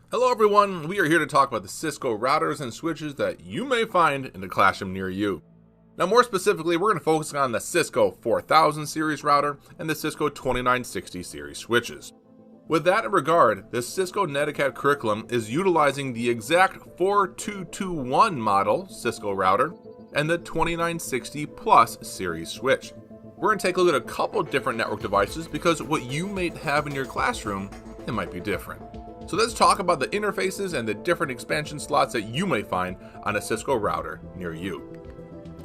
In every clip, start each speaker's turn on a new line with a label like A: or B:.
A: Hello everyone, we are here to talk about the Cisco routers and switches that you may find in a classroom near you. Now more specifically, we're going to focus on the Cisco 4000 series router and the Cisco 2960 series switches. With that in regard, the Cisco Netiquette curriculum is utilizing the exact 4221 model Cisco router and the 2960 Plus series switch. We're going to take a look at a couple different network devices because what you may have in your classroom, it might be different. So let's talk about the interfaces and the different expansion slots that you may find on a Cisco router near you.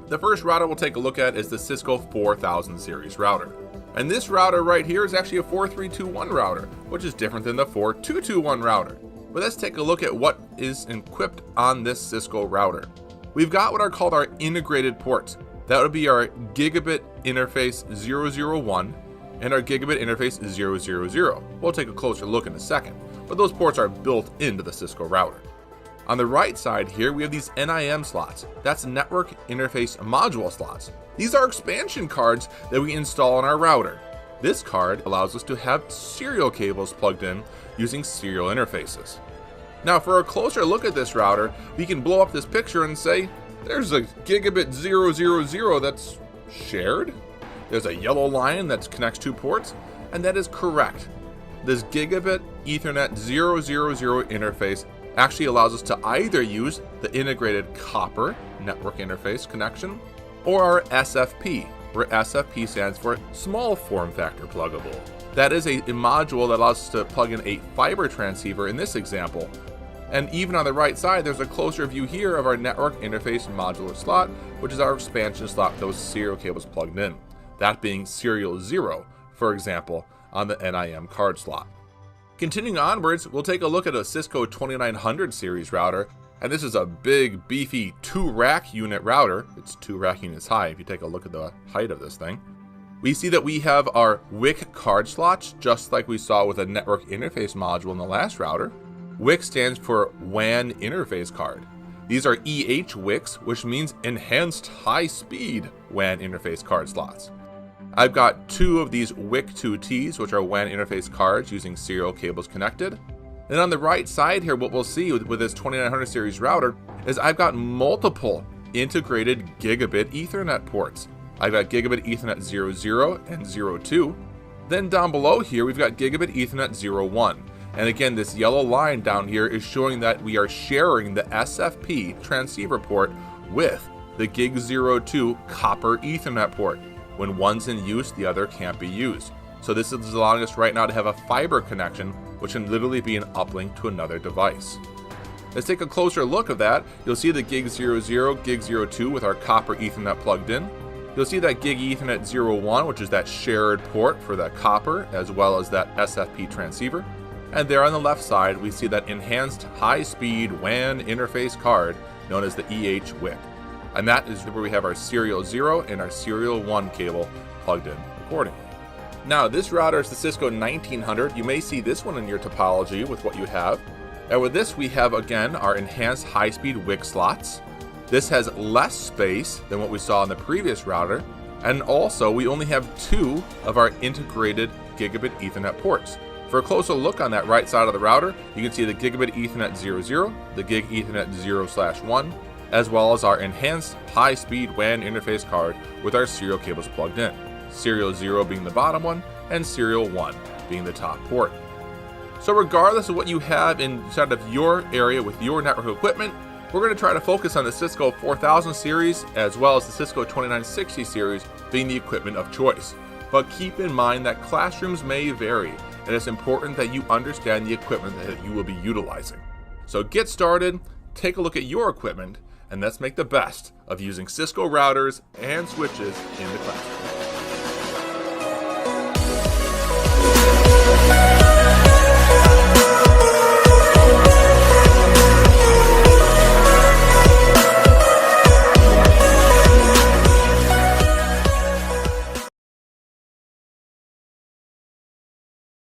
A: The first router we'll take a look at is the Cisco 4000 series router. And this router right here is actually a 4321 router, which is different than the 4221 router. But let's take a look at what is equipped on this Cisco router. We've got what are called our integrated ports. That would be our gigabit interface 001 and our gigabit interface 000. We'll take a closer look in a second, but those ports are built into the Cisco router. On the right side here, we have these NIM slots. That's network interface module slots. These are expansion cards that we install on our router. This card allows us to have serial cables plugged in using serial interfaces. Now for a closer look at this router, we can blow up this picture and say, there's a gigabit 000 that's shared. There's a yellow line that connects two ports, and that is correct. This gigabit Ethernet 000 interface actually allows us to either use the integrated copper network interface connection or our SFP, where SFP stands for small form factor pluggable. That is a module that allows us to plug in a fiber transceiver in this example. And even on the right side, there's a closer view here of our network interface modular slot, which is our expansion slot with those serial cables plugged in. That being serial 0, for example, on the NIM card slot. Continuing onwards, we'll take a look at a Cisco 2900 series router, and this is a big, beefy 2-rack unit router. It's 2 rack units high if you take a look at the height of this thing. We see that we have our WIC card slots, just like we saw with a network interface module in the last router. WIC stands for WAN interface card. These are EH WICs, which means enhanced high-speed WAN interface card slots. I've got 2 of these WIC2Ts, which are WAN interface cards using serial cables connected. And on the right side here, what we'll see with this 2900 series router is I've got multiple integrated gigabit Ethernet ports. I've got gigabit Ethernet 00 and 02. Then down below here, we've got gigabit Ethernet 01. And again, this yellow line down here is showing that we are sharing the SFP transceiver port with the Gig 02 copper Ethernet port. When one's in use, the other can't be used. So this is allowing us right now to have a fiber connection, which can literally be an uplink to another device. Let's take a closer look at that. You'll see the Gig 00, Gig 02 with our copper Ethernet plugged in. You'll see that Gig Ethernet 01, which is that shared port for that copper, as well as that SFP transceiver. And there on the left side, we see that enhanced high-speed WAN interface card known as the EH WIC. And that is where we have our serial 0 and our serial 1 cable plugged in accordingly. Now, this router is the Cisco 1900. You may see this one in your topology with what you have. And with this, we have, again, our enhanced high-speed WIC slots. This has less space than what we saw in the previous router. And also, we only have 2 of our integrated gigabit Ethernet ports. For a closer look on that right side of the router, you can see the gigabit Ethernet 00, the Gig Ethernet 0/1, as well as our enhanced high-speed WAN interface card with our serial cables plugged in. Serial 0 being the bottom one, and serial 1 being the top port. So regardless of what you have inside of your area with your network equipment, we're going to try to focus on the Cisco 4000 series as well as the Cisco 2960 series being the equipment of choice. But keep in mind that classrooms may vary, and it's important that you understand the equipment that you will be utilizing. So get started, take a look at your equipment, and let's make the best of using Cisco routers and switches in the classroom.